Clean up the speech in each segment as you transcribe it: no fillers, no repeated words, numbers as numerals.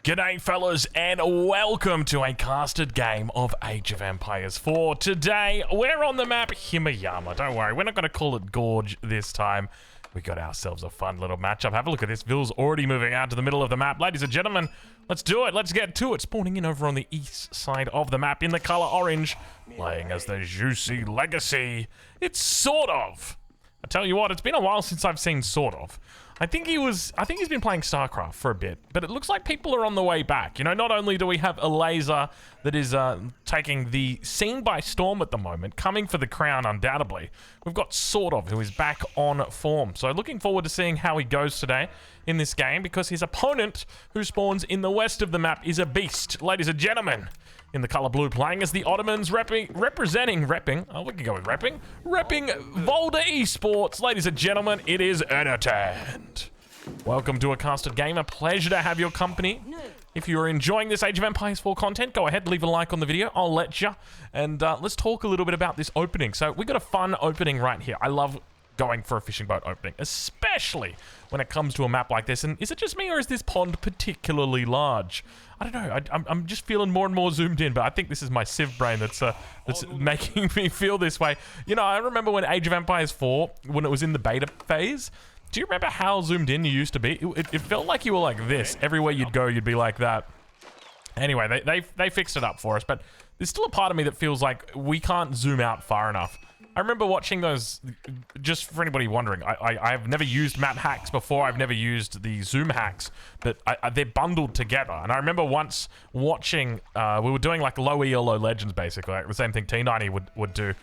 G'day fellas and welcome to a casted game of Age of Empires 4. Today we're on the map Himayama. Don't worry, we're not going to call it Gorge this time. We got ourselves a fun little matchup. Have a look at this. Ville's already moving out to the middle of the map. Ladies and gentlemen, let's do it. Let's get to it. Spawning in over on the east side of the map in the color orange. Playing as the Juicy Legacy. It's sort of. I tell you what, it's been a while since I've seen sort of. I think he's been playing StarCraft for a bit, but it looks like people are on the way back. You know, not only do we have a laser that is taking the scene by storm at the moment, coming for the crown undoubtedly, we've got sort of who is back on form. So looking forward to seeing how he goes today in this game, because his opponent, who spawns in the west of the map, is a beast. Ladies and gentlemen, in the color blue, playing as the Ottomans, repping Volda Esports. Ladies and gentlemen, it is Anatand. Welcome to a casted game. A pleasure to have your company. If you're enjoying this Age of Empires 4 content, go ahead, leave a like on the video. I'll let you. And let's talk a little bit about this opening. So we got a fun opening right here. I love going for a fishing boat opening, especially when it comes to a map like this. And is it just me, or is this pond particularly large? I don't know. I'm just feeling more and more zoomed in, but I think this is my Civ brain that's making me feel this way. You know, I remember when Age of Empires 4, when it was in the beta phase, do you remember how zoomed in you used to be? It felt like you were like this. Everywhere you'd go, you'd be like that. Anyway, they fixed it up for us, but there's still a part of me that feels like we can't zoom out far enough. I remember watching those, just for anybody wondering, I've never used map hacks before. I've never used the zoom hacks, but they're bundled together. And I remember once watching, we were doing like low ELO Legends, basically, like the same thing T90 would do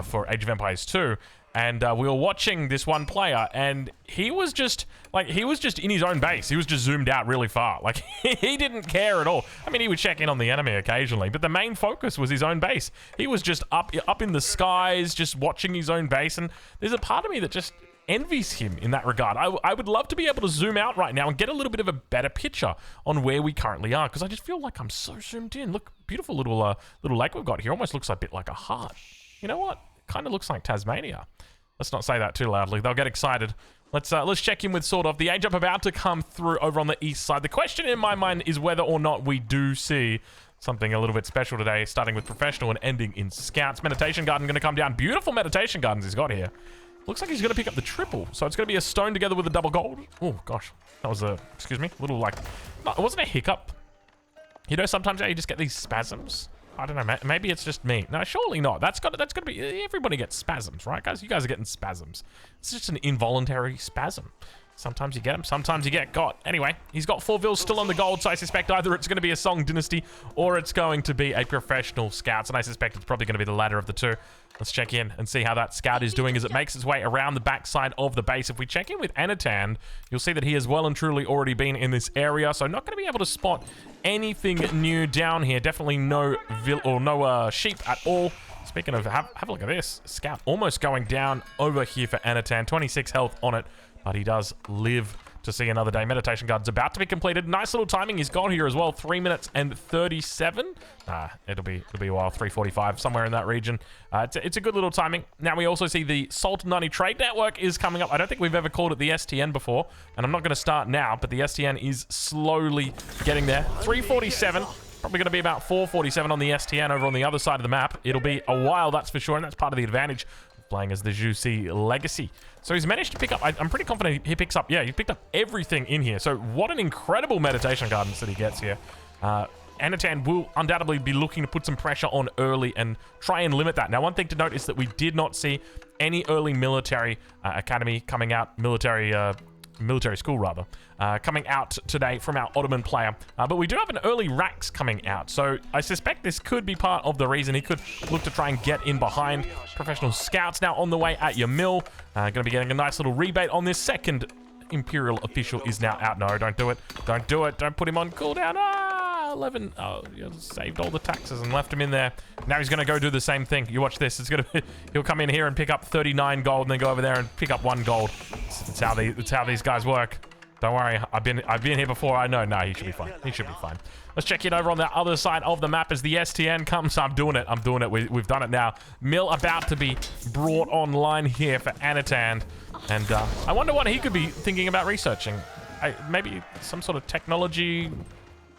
for Age of Empires 2. And we were watching this one player, and he was just in his own base. He was just zoomed out really far. Like, he didn't care at all. I mean, he would check in on the enemy occasionally, but the main focus was his own base. He was just up in the skies, just watching his own base, and there's a part of me that just envies him in that regard. I would love to be able to zoom out right now and get a little bit of a better picture on where we currently are, because I just feel like I'm so zoomed in. Look, beautiful little lake we've got here. Almost looks a bit like a heart. You know what? Kind of looks like Tasmania. Let's not say that too loudly. They'll get excited. Let's check in with sort of the age up about to come through over on the east side. The question in my mind is whether or not we do see something a little bit special today, starting with professional and ending in scouts. Meditation garden going to come down. Beautiful meditation gardens he's got here. Looks like he's going to pick up the triple. So it's going to be a stone together with a double gold. Oh gosh, that was a, excuse me, little like, no, it wasn't a hiccup. You know, sometimes you just get these spasms. I don't know, maybe it's just me. No, surely not. That's got to be, everybody gets spasms, right, guys? You guys are getting spasms. It's just an involuntary spasm. Sometimes you get them, sometimes you get got. Anyway, he's got 4 vills still on the gold, so I suspect either it's going to be a Song Dynasty or it's going to be a professional scouts, and I suspect it's probably going to be the latter of the two. Let's check in and see how that scout is doing as it makes its way around the backside of the base. If we check in with Anatand, you'll see that he has well and truly already been in this area, so not going to be able to spot anything new down here. Definitely no sheep at all. Speaking of, have a look at this. Scout almost going down over here for Anatand. 26 health on it, but he does live to see another day. Meditation Guard's about to be completed. Nice little timing he's got here as well. 3 minutes and 37. It'll be a while. 3:45, somewhere in that region. It's a good little timing. Now we also see the Sultanate Trade Network is coming up. I don't think we've ever called it the STN before, and I'm not going to start now, but the STN is slowly getting there. 3:47. Probably going to be about 4:47 on the STN over on the other side of the map. It'll be a while, that's for sure, and that's part of the advantage of playing as the Juicy Legacy. So he's managed to pick up, I'm pretty confident he picks up, yeah, he picked up everything in here. So what an incredible meditation gardens that he gets here. Anatand will undoubtedly be looking to put some pressure on early and try and limit that. Now, one thing to note is that we did not see any early military academy coming out, military school rather, coming out today from our Ottoman player. But we do have an early Rax coming out, so I suspect this could be part of the reason he could look to try and get in behind. Professional scouts now on the way at your mill. Going to be getting a nice little rebate on this. Second Imperial official is now out. No, don't do it. Don't do it. Don't put him on cooldown. 11. Oh, you saved all the taxes and left him in there. Now he's going to go do the same thing. You watch this. It's going to he'll come in here and pick up 39 gold and then go over there and pick up 1 gold. That's how these guys work. Don't worry. I've been here before. I know. No, he should be fine. He should be fine. Let's check it over on the other side of the map as the STN comes. I'm doing it. I'm doing it. We've done it now. Mill about to be brought online here for Anatand. And I wonder what he could be thinking about researching. Maybe some sort of technology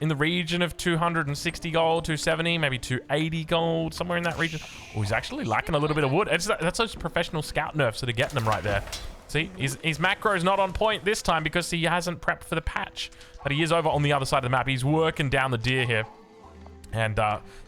in the region of 260 gold, 270, maybe 280 gold, somewhere in that region. Oh, he's actually lacking a little bit of wood. That's those professional scout nerfs that are getting him right there. See, his macro is not on point this time because he hasn't prepped for the patch. But he is over on the other side of the map. He's working down the deer here. And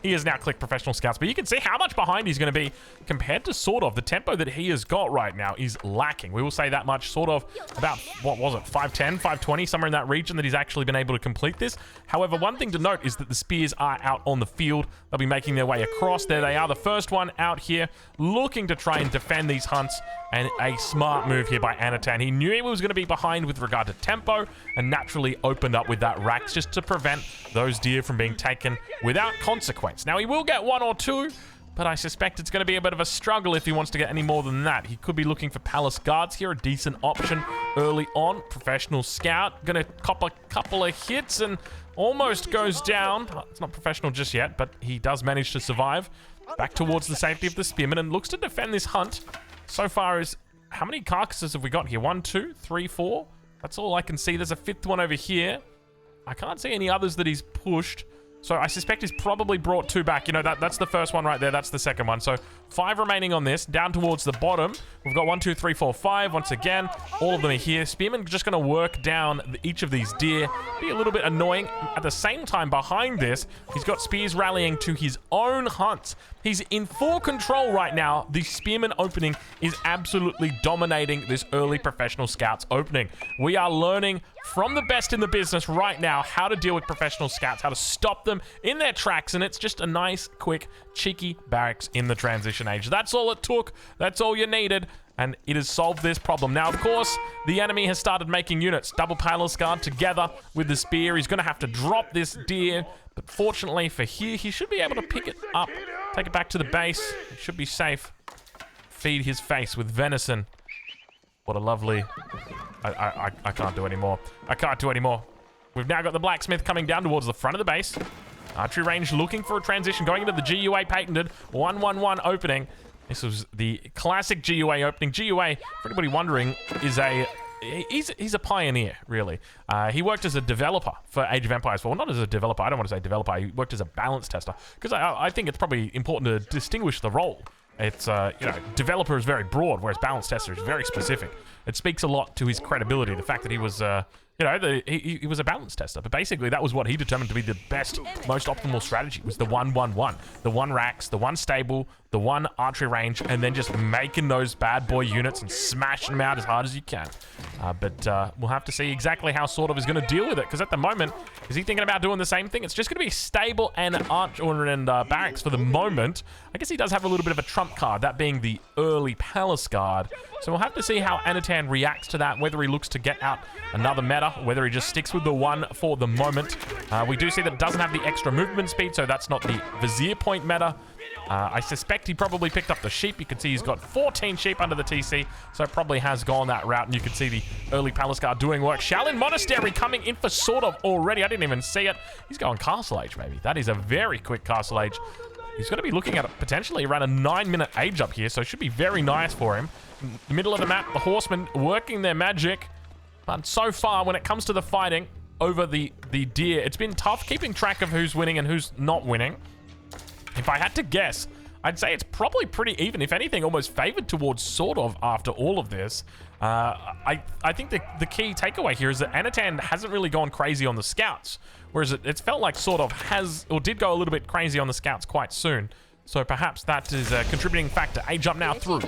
he has now clicked professional scouts. But you can see how much behind he's going to be compared to sort of the tempo that he has got right now is lacking. We will say that much. Sort of about, what was it, 510, 520, somewhere in that region that he's actually been able to complete this. However, one thing to note is that the spears are out on the field. They'll be making their way across. There they are. The first one out here looking to try and defend these hunts. And a smart move here by Anatan. He knew he was going to be behind with regard to tempo and naturally opened up with that Rax just to prevent those deer from being taken without consequence. Now, he will get one or two, but I suspect it's going to be a bit of a struggle if he wants to get any more than that. He could be looking for Palace Guards here, a decent option early on. Professional Scout, going to cop a couple of hits and almost goes down. It's not professional just yet, but he does manage to survive. Back towards the safety of the Spearman and looks to defend this hunt. So far as, how many carcasses have we got here? 1, 2, 3, 4. That's all I can see. There's a 5th one over here. I can't see any others that he's pushed. So I suspect he's probably brought 2 back. You know, that's the first one right there. That's the second one. So 5 remaining on this. Down towards the bottom. We've got 1, 2, 3, 4, 5. Once again, all of them are here. Spearman just going to work down each of these deer. Be a little bit annoying. At the same time, behind this, he's got spears rallying to his own hunts. He's in full control right now. The Spearman opening is absolutely dominating this early professional scouts opening. We are learning from the best in the business right now how to deal with professional scouts, how to stop them in their tracks, and it's just a nice, quick, cheeky barracks in the transition age. That's all it took. That's all you needed. And it has solved this problem. Now, of course, the enemy has started making units. Double Palace Guard together with the spear. He's going to have to drop this deer. But fortunately for here, he should be able to pick it up. Take it back to the base. It should be safe. Feed his face with venison. What a lovely... I can't do anymore. I can't do anymore. We've now got the blacksmith coming down towards the front of the base. Archery range looking for a transition. Going into the GUA patented 1-1-1 opening. This was the classic GUA opening. GUA, for anybody wondering, is a... He's a pioneer, really. He worked as a developer for Age of Empires 4. Well, not as a developer. I don't want to say developer. He worked as a balance tester. Because I think it's probably important to distinguish the role. It's, you know, developer is very broad, whereas balance tester is very specific. It speaks a lot to his credibility, the fact that he was, you know, he was a balance tester. But basically, that was what he determined to be the best, most optimal strategy, was the 1-1-1. The 1 racks, the 1 stable, the 1 archery range, and then just making those bad boy units and smashing them out as hard as you can. But we'll have to see exactly how Sort of is going to deal with it, because at the moment, is he thinking about doing the same thing? It's just going to be stable and barracks for the moment. I guess he does have a little bit of a trump card, that being the early Palace Guard. So we'll have to see how Anatan reacts to that, whether he looks to get out another meta, whether he just sticks with the 1 for the moment. We do see that it doesn't have the extra movement speed, so that's not the Vizier point meta. I suspect he probably picked up the sheep. You can see he's got 14 sheep under the TC, so probably has gone that route, and you can see the early Palace Guard doing work. Shaolin Monastery coming in for Sort of already. I didn't even see it. He's going Castle Age, maybe. That is a very quick Castle Age. He's going to be looking at potentially around a 9-minute age up here, so it should be very nice for him. In the middle of the map, the horsemen working their magic. But so far, when it comes to the fighting over the deer, it's been tough keeping track of who's winning and who's not winning. If I had to guess, I'd say it's probably pretty even. If anything, almost favored towards Sort of after all of this. I think the key takeaway here is that Anatan hasn't really gone crazy on the scouts, whereas it's felt like Sort of has, or did go a little bit crazy on the scouts quite soon. So perhaps that is a contributing factor. Age up now through.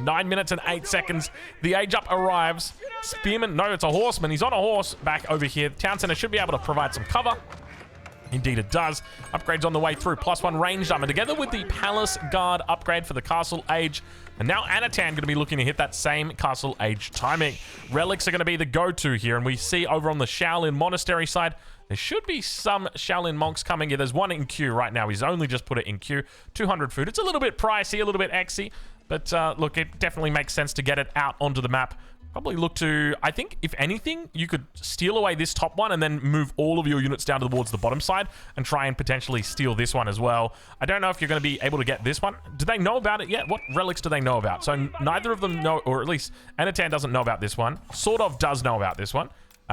9 minutes and 8 seconds. The age up arrives. Spearman, no, it's a horseman. He's on a horse back over here. Town Center should be able to provide some cover. Indeed it does. Upgrades on the way through. +1 range armor together with the Palace Guard upgrade for the Castle Age. And now Anatan going to be looking to hit that same Castle Age timing. Relics are going to be the go-to here. And we see over on the Shaolin Monastery side, there should be some Shaolin monks coming here. There's one in queue right now. He's only just put it in queue. 200 food. It's a little bit pricey, a little bit exy. But look, it definitely makes sense to get it out onto the map. Probably look to, I think, if anything, you could steal away this top one and then move all of your units down towards the bottom side and try and potentially steal this one as well. I don't know if you're going to be able to get this one. Do they know about it yet? What relics do they know about? So neither of them know, or at least Anatan doesn't know about this one. Sort of does know about this one.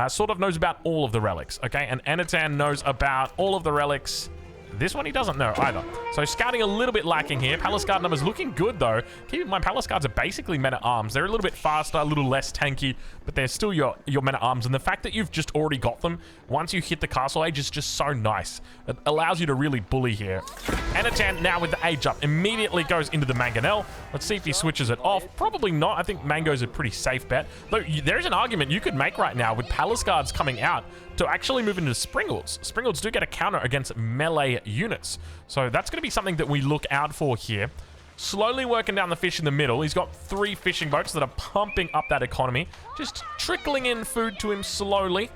sort of knows about all of the relics, okay? And Anatan knows about all of the relics. This one he doesn't know either. So scouting a little bit lacking here. Palace Guard numbers looking good though. Keep in mind, Palace Guards are basically men-at-arms. They're a little bit faster, a little less tanky, but they're still your men-at-arms. And the fact that you've just already got them once you hit the castle age is just so nice. It allows you to really bully here. Anatan now with the age up immediately goes into the Mangonel. Let's see if he switches it off. Probably not. I think Mango's a pretty safe bet. Though there's an argument you could make right now with Palace Guards coming out to actually move into Springles. Springles do get a counter against melee units. So that's going to be something that we look out for here. Slowly working down the fish in the middle. He's got 3 fishing boats that are pumping up that economy. Just trickling in food to him slowly.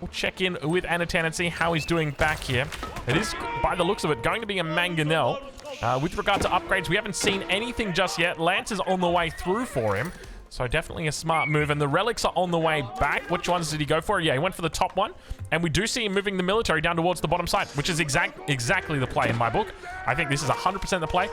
We'll check in with Anatan and see how he's doing back here. It is, by the looks of it, going to be a Mangonel. With regard to upgrades, we haven't seen anything just yet. Lance is on the way through for him. So definitely a smart move. And the relics are on the way back. Which ones did he go for? Yeah, he went for the top one. And we do see him moving the military down towards the bottom side, which is exactly the play in my book. I think this is 100% the play.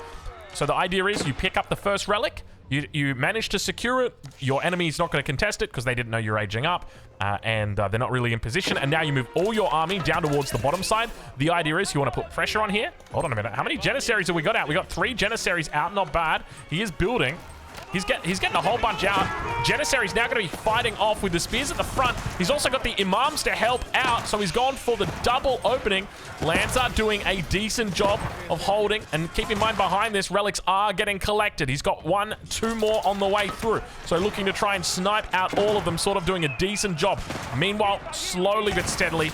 So the idea is you pick up the first relic. You manage to secure it. Your enemy's not going to contest it because they didn't know you're aging up. And they're not really in position. And now you move all your army down towards the bottom side. The idea is you want to put pressure on here. Hold on a minute. How many Janissaries have we got out? We got 3 Janissaries out. Not bad. He is building. He's getting a whole bunch out. Janissary's now going to be fighting off with the spears at the front. He's also got the imams to help out, so he's gone for the double opening. Lanza doing a decent job of holding, and keep in mind behind this, relics are getting collected. He's got 1, 2 more on the way through, so looking to try and snipe out all of them, sort of doing a decent job. Meanwhile, slowly but steadily,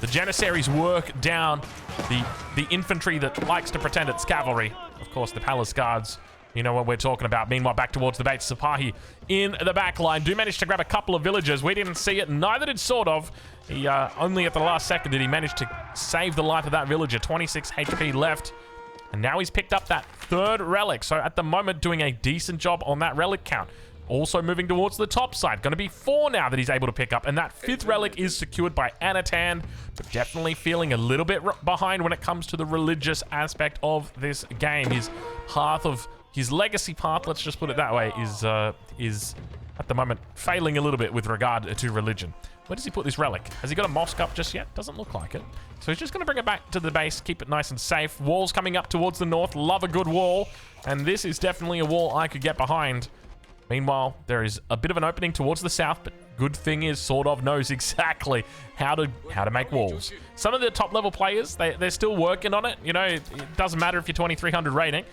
the Janissaries work down the infantry that likes to pretend it's cavalry. Of course, the Palace Guards, you know what we're talking about. Meanwhile, back towards the base, Sipahi in the back line. Do manage to grab a couple of villagers. We didn't see it. Neither did Sort of. He only at the last second did he manage to save the life of that villager. 26 HP left. And now he's picked up that 3rd relic. So at the moment, doing a decent job on that relic count. Also moving towards the top side. Going to be 4 now that he's able to pick up. And that 5th relic is secured by Anatan. But definitely feeling a little bit behind when it comes to the religious aspect of this game. His path of... His legacy path, let's just put it that way, is at the moment failing a little bit with regard to religion. Where does he put this relic? Has he got a mosque up just yet? Doesn't look like it. So he's just going to bring it back to the base, keep it nice and safe. Walls coming up towards the north. Love a good wall. And this is definitely a wall I could get behind. Meanwhile, there is a bit of an opening towards the south, but good thing is Sort of knows exactly how to make walls. Some of the top level players, they're still working on it. You know, it doesn't matter if you're 2300 rating.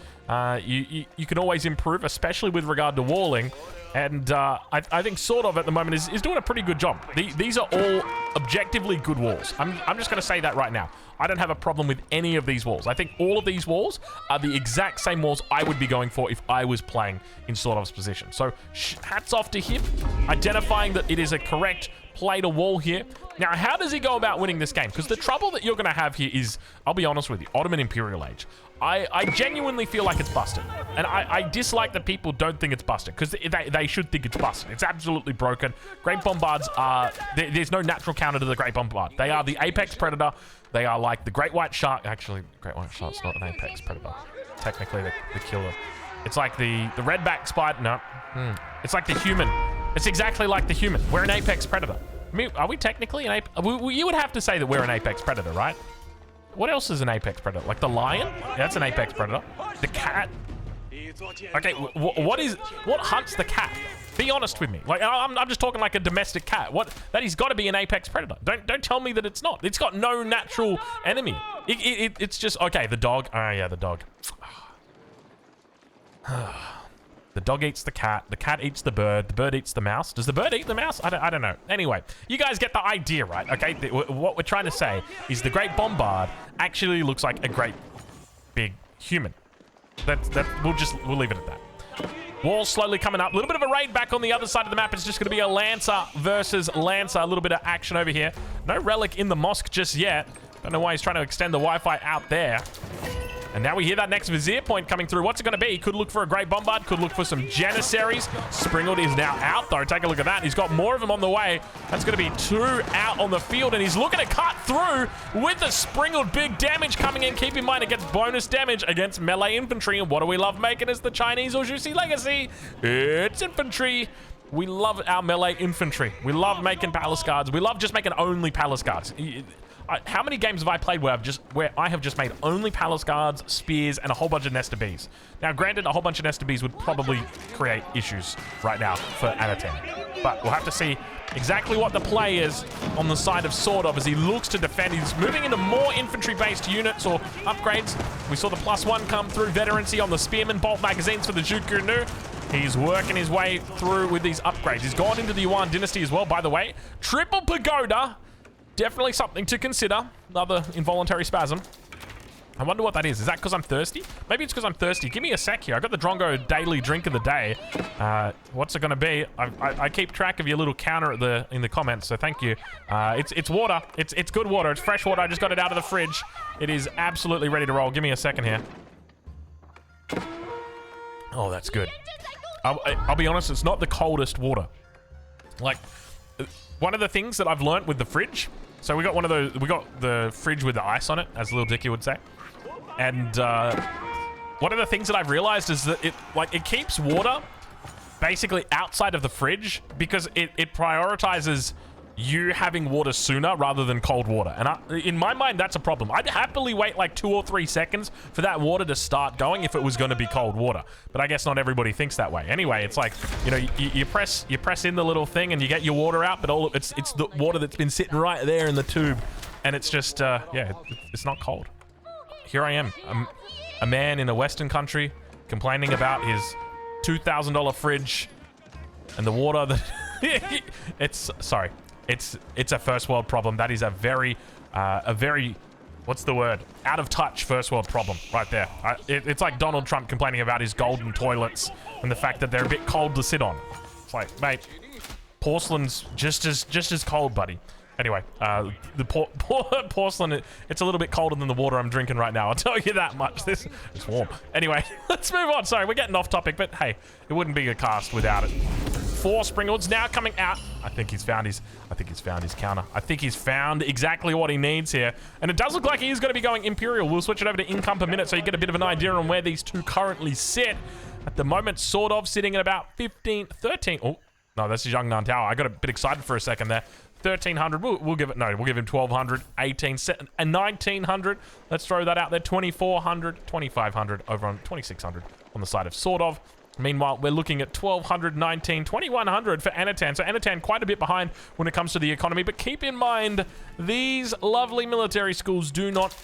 You can always improve, especially with regard to walling. And I think Sort of at the moment is doing a pretty good job. These are all objectively good walls. I'm just going to say that right now. I don't have a problem with any of these walls. I think all of these walls are the exact same walls I would be going for if I was playing in Sort of's position. So hats off to him, identifying that it is a correct play to wall here. Now, how does he go about winning this game? Because the trouble that you're going to have here is, I'll be honest with you, Ottoman Imperial Age. I genuinely feel like it's busted. And I dislike that people don't think it's busted, because they should think it's busted. It's absolutely broken. Great Bombards are... There's no natural counter to the Great Bombard. They are the apex predator. They are like the Great White Shark. Actually, Great White Shark's not an apex predator. Technically, the killer. It's like the redback spider. No. It's like the human. It's exactly like the human. We're an apex predator. I mean, are we technically an apex? You would have to say that we're an apex predator, right? What else is an apex predator? Like the lion? Yeah, that's an apex predator. The cat? Okay, what hunts the cat? Be honest with me. Like, I'm just talking like a domestic cat. That has got to be an apex predator. Don't tell me that it's not. It's got no natural enemy. It's just, okay, the dog. Ah, yeah, the dog. The dog eats the cat eats the bird eats the mouse. Does the bird eat the mouse? I don't know. Anyway, you guys get the idea, right? Okay, what we're trying to say is the Great Bombard actually looks like a great big human. We'll leave it at that. Walls slowly coming up. A little bit of a raid back on the other side of the map. It's just going to be a Lancer versus Lancer. A little bit of action over here. No relic in the mosque just yet. Don't know why he's trying to extend the Wi-Fi out there. And now we hear that next Vizier point coming through. What's it going to be? Could look for a Great Bombard. Could look for some Janissaries. Springald is now out, though. Take a look at that. He's got more of them on the way. That's going to be 2 out on the field. And he's looking to cut through with the Springald. Big damage coming in. Keep in mind, it gets bonus damage against melee infantry. And what do we love making as the Chinese or Jussi Legacy? It's infantry. We love our melee infantry. We love making palace guards. We love just making only palace guards. How many games have I played where I have just made only palace guards, spears, and a whole bunch of Nesta bees? Now, granted, a whole bunch of Nesta bees would probably create issues right now for Anatan. But we'll have to see exactly what the play is on the side of Sword of as he looks to defend. He's moving into more infantry-based units or upgrades. We saw the +1 come through veterancy on the Spearman bolt magazines for the Jukunu. He's working his way through with these upgrades. He's gone into the Yuan dynasty as well, by the way. Triple pagoda. Definitely something to consider. Another involuntary spasm. I wonder what that is. Is that because I'm thirsty? Maybe it's because I'm thirsty. Give me a sec here. I got the Drongo daily drink of the day. What's it going to be? I keep track of your little counter in the comments, so thank you. It's water. It's good water. It's fresh water. I just got it out of the fridge. It is absolutely ready to roll. Give me a second here. Oh, that's good. I'll be honest, it's not the coldest water. Like, one of the things that I've learnt with the fridge, so we got one of those, we got the fridge with the ice on it, as Lil Dicky would say. And one of the things that I've realized is that it keeps water basically outside of the fridge because it prioritizes you having water sooner rather than cold water. And in my mind, that's a problem. I'd happily wait like 2 or 3 seconds for that water to start going if it was going to be cold water. But I guess not everybody thinks that way. Anyway, it's like, you know, you press in the little thing and you get your water out, but it's the water that's been sitting right there in the tube. And it's just, yeah, it's not cold. Here I am, a man in a Western country complaining about his $2,000 fridge and the water that... sorry. It's a first world problem. That is a very, what's the word? Out of touch first world problem right there. It's like Donald Trump complaining about his golden toilets and the fact that they're a bit cold to sit on. It's like, mate, porcelain's just as cold, buddy. Anyway, the porcelain, it's a little bit colder than the water I'm drinking right now. I'll tell you that much. It's warm. Anyway, let's move on. Sorry, we're getting off topic, but hey, it wouldn't be a cast without it. 4 Springalds now coming out. I think he's found his counter. I think he's found exactly what he needs here. And it does look like he is going to be going Imperial. We'll switch it over to income per minute so you get a bit of an idea on where these two currently sit. At the moment, sort of sitting at about 15, 13. Oh, no, that's Young Nan Tower. I got a bit excited for a second there. 1,300. We'll give him 1,200, 18, and 1,900. Let's throw that out there. 2,400, 2,500 over on 2,600 on the side of Sort of. Meanwhile, we're looking at 1,200, 19, 2,100 for Anatan. So Anatan quite a bit behind when it comes to the economy. But keep in mind, these lovely military schools are not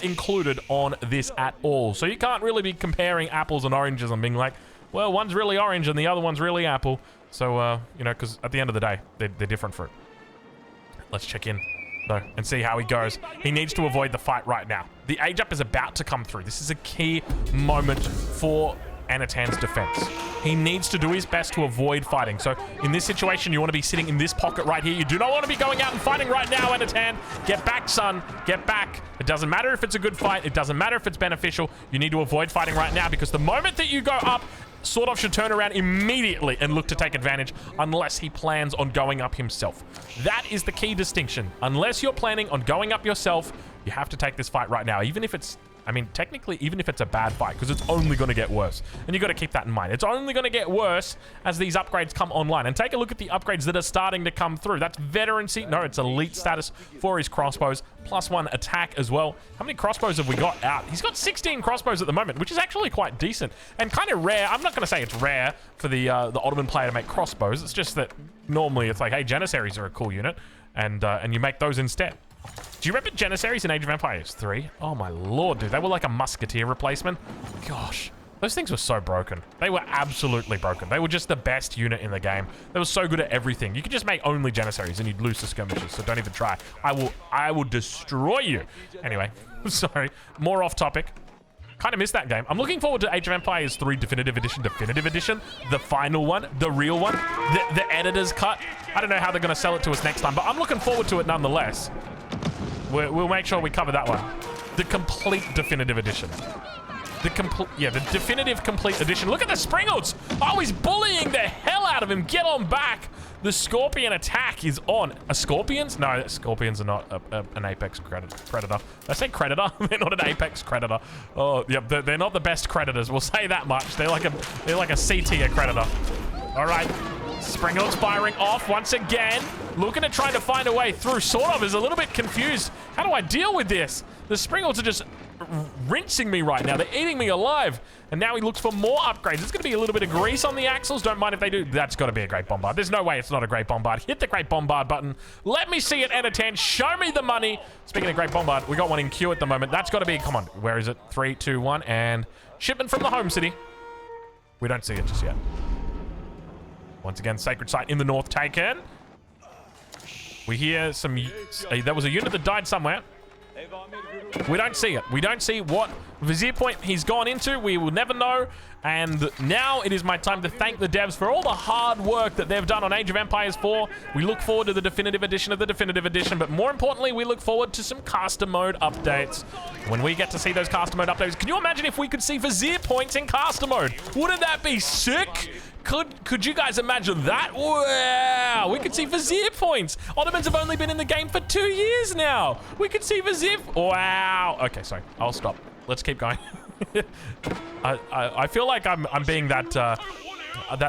included on this at all. So you can't really be comparing apples and oranges and being like, well, one's really orange and the other one's really apple. So, you know, because at the end of the day, they're different fruit. Let's check in, though, and see how he goes. He needs to avoid the fight right now. The age up is about to come through. This is a key moment for Anatan's defense. He needs to do his best to avoid fighting. So in this situation, you want to be sitting in this pocket right here. You do not want to be going out and fighting right now, Anatan. Get back, son. Get back. It doesn't matter if it's a good fight. It doesn't matter if it's beneficial. You need to avoid fighting right now because the moment that you go up, Sort of should turn around immediately and look to take advantage unless he plans on going up himself. That is the key distinction. Unless you're planning on going up yourself, you have to take this fight right now, even if it's, I mean, technically, even if it's a bad fight, because it's only going to get worse. And you got to keep that in mind. It's only going to get worse as these upgrades come online. And take a look at the upgrades that are starting to come through. That's veterancy. No, it's elite status for his crossbows. +1 attack as well. How many crossbows have we got out? He's got 16 crossbows at the moment, which is actually quite decent. And kind of rare. I'm not going to say it's rare for the Ottoman player to make crossbows. It's just that normally it's like, hey, Janissaries are a cool unit. And you make those instead. Do you remember Janissaries in Age of Empires 3? Oh my lord, dude. They were like a musketeer replacement. Gosh, those things were so broken. They were absolutely broken. They were just the best unit in the game. They were so good at everything. You could just make only Janissaries and you'd lose the skirmishes, so don't even try. I will destroy you. Anyway, sorry. More off topic. Kind of missed that game. I'm looking forward to Age of Empires 3 Definitive Edition, the final one, the real one, the editor's cut. I don't know how they're going to sell it to us next time, but I'm looking forward to it nonetheless. We'll make sure we cover that one. The complete definitive edition. The definitive complete edition. Look at the Springalds. Oh, he's bullying the hell out of him. Get on back. The Scorpion attack is on. Scorpions? No, Scorpions are not an apex predator. Did I say creditor? They're not an apex creditor. Oh, yeah, they're not the best creditors. We'll say that much. They're like a C tier creditor. All right. Springald's firing off once again. Looking at trying to find a way through. Sort of is a little bit confused. How do I deal with this? The Springalds are just rinsing me right now. They're eating me alive. And now he looks for more upgrades. It's going to be a little bit of grease on the axles. Don't mind if they do. That's got to be a Great Bombard. There's no way it's not a Great Bombard. Hit the Great Bombard button. Let me see it, N10. Show me the money. Speaking of Great Bombard, we got one in queue at the moment. That's got to be, come on, where is it? 3, 2, 1, and shipment from the home city. We don't see it just yet. Once again, Sacred Site in the north taken. We hear some... there was a unit that died somewhere. We don't see it. We don't see what Vizier point he's gone into. We will never know. And now it is my time to thank the devs for all the hard work that they've done on Age of Empires 4. We look forward to the definitive edition of the definitive edition, but more importantly, we look forward to some caster mode updates. When we get to see those caster mode updates, can you imagine if we could see Vizier points in caster mode? Wouldn't that be sick? Could you guys imagine that? Wow, we could see Vizier points. Ottomans have only been in the game for 2 years now. We could see Vizier. Wow. Okay, sorry. I'll stop. Let's keep going. I feel like I'm being that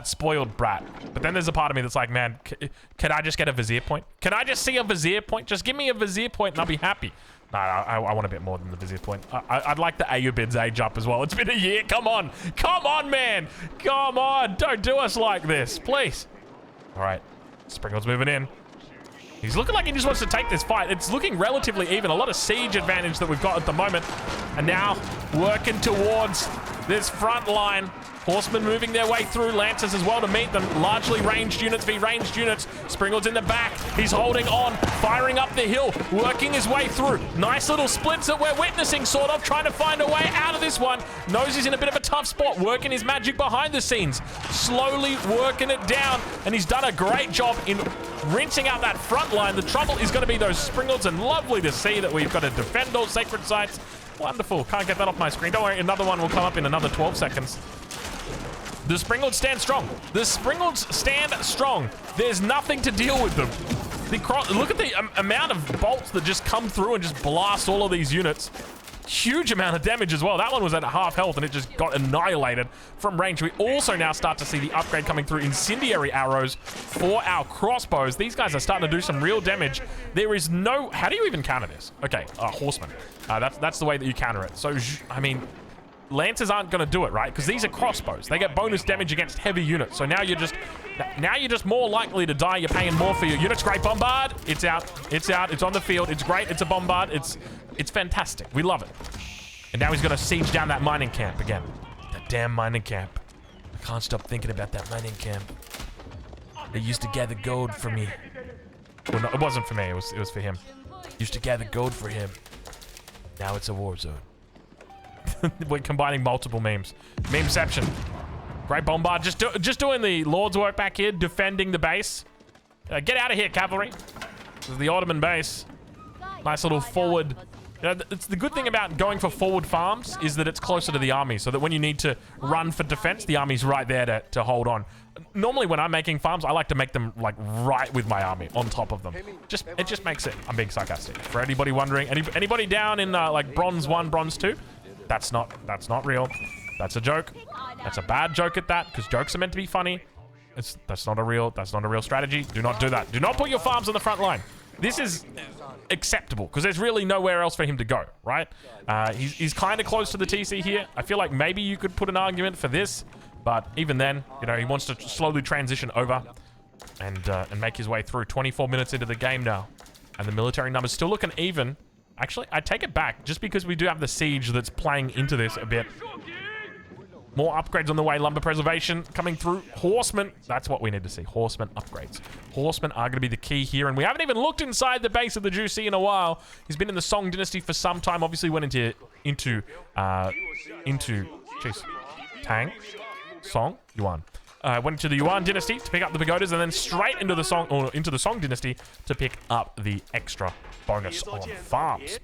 spoiled brat. But then there's a part of me that's like, man, can I just get a Vizier point? Can I just see a Vizier point? Just give me a Vizier point and I'll be happy. No, I want a bit more than the Vizier point. I'd like the Ayyubids age up as well. It's been a year. Come on. Come on, man. Come on. Don't do us like this, please. All right. Springald's moving in. He's looking like he just wants to take this fight. It's looking relatively even. A lot of siege advantage that we've got at the moment. And now working towards this front line. Horsemen moving their way through. Lancers as well to meet them. Largely ranged units v ranged units. Springald's in the back. He's holding on. Firing up the hill. Working his way through. Nice little splits that we're witnessing, sort of. Trying to find a way out of this one. Knows he's in a bit of a tough spot. Working his magic behind the scenes. Slowly working it down. And he's done a great job in rinsing out that front line. The trouble is going to be those Springalds. And lovely to see that we've got to defend all sacred sites. Wonderful. Can't get that off my screen. Don't worry. Another one will come up in another 12 seconds. The Springalds stand strong. The Springalds stand strong. There's nothing to deal with them. Look at the amount of bolts that just come through and just blast all of these units. Huge amount of damage as well. That one was at half health and it just got annihilated from range. We also now start to see the upgrade coming through incendiary arrows for our crossbows. These guys are starting to do some real damage. There is no... How do you even counter this? Okay, horsemen. That's the way that you counter it. So, I mean... Lancers aren't going to do it, right? Because these are crossbows. They get bonus damage against heavy units. So now you're just more likely to die. You're paying more for your units. Great Bombard. It's out. It's out. It's on the field. It's great. It's a bombard. It's fantastic. We love it. And now he's going to siege down that mining camp again. That damn mining camp. I can't stop thinking about that mining camp. They used to gather gold for me. Well, no, it wasn't for me. It was for him. Used to gather gold for him. Now it's a war zone. We're combining multiple memes. Memeception. Great Bombard. Just doing the Lord's work back here, defending the base. Get out of here, cavalry. This is the Ottoman base. Nice little forward. It's the good thing about going for forward farms is that it's closer to the army, so that when you need to run for defense, the army's right there to hold on. Normally, when I'm making farms, I like to make them like right with my army on top of them. It just makes it. I'm being sarcastic. For anybody wondering, anybody down in like Bronze 1, Bronze 2. That's not real. That's a joke. That's a bad joke at that, because jokes are meant to be funny. That's not a real strategy. Do not do that. Do not put your farms on the front line. This is acceptable, because there's really nowhere else for him to go, right? He's kind of close to the TC here. I feel like maybe you could put an argument for this, but even then, you know, he wants to slowly transition over and make his way through. 24 minutes into the game now, and the military numbers still looking even. Actually, I take it back, just because we do have the siege that's playing into this a bit. More upgrades on the way. Lumber preservation coming through. Horsemen. That's what we need to see. Horsemen upgrades. Horsemen are going to be the key here. And we haven't even looked inside the base of the Juicy in a while. He's been in the Song dynasty for some time. Obviously went into Tang, Song, Yuan. Went into the Yuan dynasty to pick up the pagodas, and then straight into the Song dynasty to pick up the extra bonus on farms.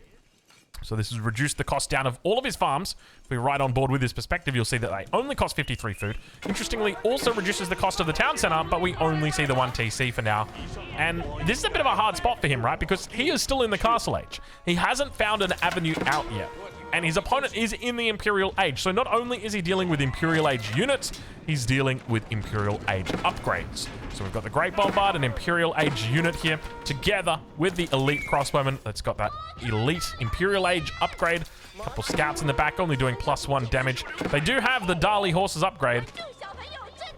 So this has reduced the cost down of all of his farms. If we're right on board with this perspective, you'll see that they only cost 53 food. Interestingly, also reduces the cost of the town center, but we only see the 1 TC for now. And this is a bit of a hard spot for him, right? Because he is still in the castle age. He hasn't found an avenue out yet. And his opponent is in the Imperial Age. So not only is he dealing with Imperial Age units, he's dealing with Imperial Age upgrades. So we've got the Great Bombard and Imperial Age unit here together with the Elite Crossbowman that's got that Elite Imperial Age upgrade. A couple scouts in the back only doing +1 damage. They do have the Dali Horses upgrade,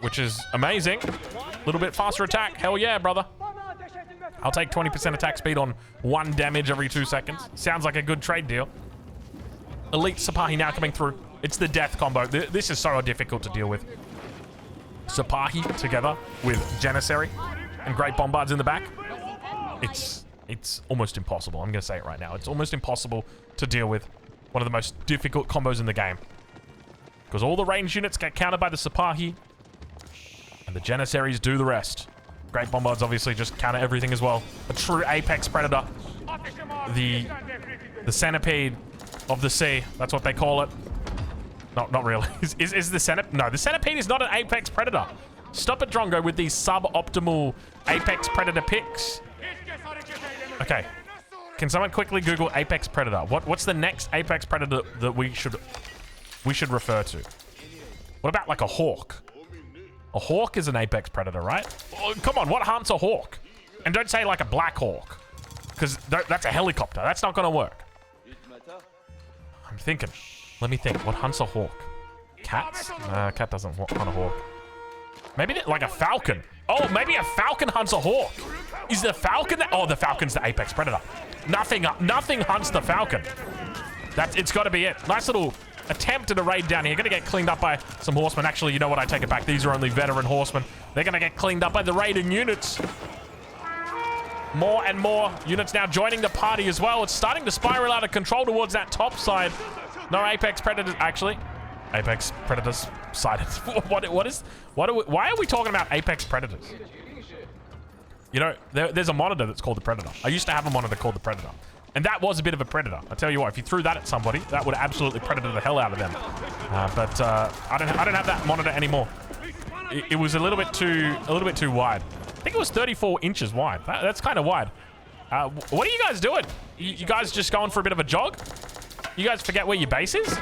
which is amazing. A little bit faster attack. Hell yeah, brother. I'll take 20% attack speed on 1 damage every 2 seconds. Sounds like a good trade deal. Elite Sipahi now coming through. It's the death combo. This is so difficult to deal with. Sipahi together with Janissary and Great Bombards in the back. It's almost impossible. I'm going to say it right now. It's almost impossible to deal with. One of the most difficult combos in the game. Because all the ranged units get countered by the Sipahi. And the Janissaries do the rest. Great Bombards obviously just counter everything as well. A true apex predator. The centipede of the sea. That's what they call it. No, not really. Is the centipede? No, the centipede is not an apex predator. Stop it, Drongo, with these suboptimal apex predator picks. Okay. Can someone quickly Google apex predator? What's the next apex predator that we should refer to? What about like a hawk? A hawk is an apex predator, right? Oh, come on, what hunts a hawk? And don't say like a black hawk, because that's a helicopter. That's not going to work. I'm thinking. Let me think. What hunts a hawk? Cats? Nah, cat doesn't hunt a hawk. Maybe like a falcon. Oh, maybe a falcon hunts a hawk. Is the falcon that? Oh, the falcon's the apex predator. Nothing hunts the falcon. It's got to be it. Nice little attempt at a raid down here. Gonna get cleaned up by some horsemen. Actually, you know what? I take it back. These are only veteran horsemen. They're gonna get cleaned up by the raiding units. More and more units now joining the party as well. It's starting to spiral out of control towards that top side. No apex predators, actually. Apex predators sighted. Why are we talking about apex predators? You know, there's a monitor that's called the Predator. I used to have a monitor called the Predator. And that was a bit of a predator. I tell you what, if you threw that at somebody, that would absolutely predator the hell out of them. But I don't have that monitor anymore. It was a little bit too wide. I think it was 34 inches wide. That's kind of wide. What are you guys doing? You guys just going for a bit of a jog? You guys forget where your base is?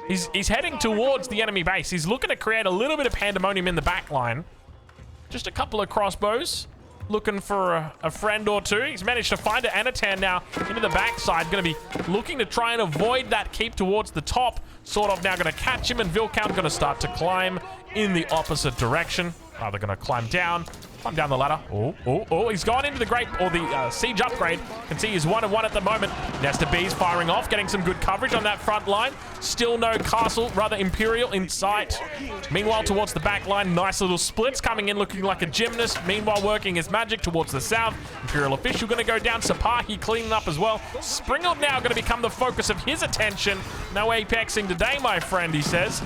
He's heading towards the enemy base. He's looking to create a little bit of pandemonium in the back line. Just a couple of crossbows. Looking for a friend or two. He's managed to find an Anatan now into the backside. Going to be looking to try and avoid that keep towards the top. Sort of now going to catch him, and Vilcount going to start to climb in the opposite direction. They're going to climb down the ladder. Oh, he's gone into the siege upgrade. Can see he's 1-1 at the moment. Nesta B's firing off, getting some good coverage on that front line. Still no castle, rather Imperial in sight. Meanwhile, towards the back line, nice little splits coming in, looking like a gymnast. Meanwhile, working his magic towards the south. Imperial official going to go down. Sipahi cleaning up as well. Springald now going to become the focus of his attention. No apexing today, my friend, he says.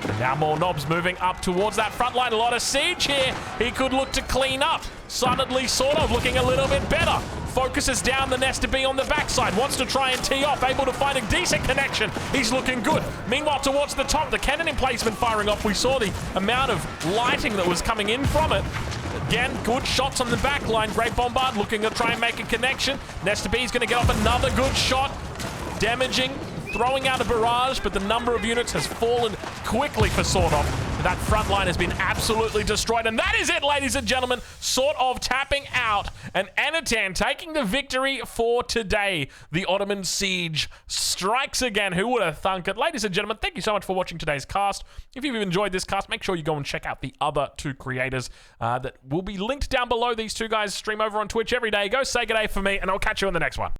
And now more knobs moving up towards that front line. A lot of siege here. He could look to clean up. Suddenly, sort of looking a little bit better. Focuses down the Nesta B on the backside. Wants to try and tee off. Able to find a decent connection. He's looking good. Meanwhile, towards the top, the cannon emplacement firing off. We saw the amount of lighting that was coming in from it. Again, good shots on the back line. Great Bombard looking to try and make a connection. Nesta B is going to get off another good shot. Damaging. Throwing out a barrage, but the number of units has fallen quickly for Sort of. That front line has been absolutely destroyed, and that is it, ladies and gentlemen. Sort of tapping out, and Anatan taking the victory for today. The Ottoman siege strikes again. Who would have thunk it? Ladies and gentlemen, thank you so much for watching today's cast. If you've enjoyed this cast, make sure you go and check out the other two creators that will be linked down below. These two guys stream over on Twitch every day. Go say good day for me, and I'll catch you on the next one.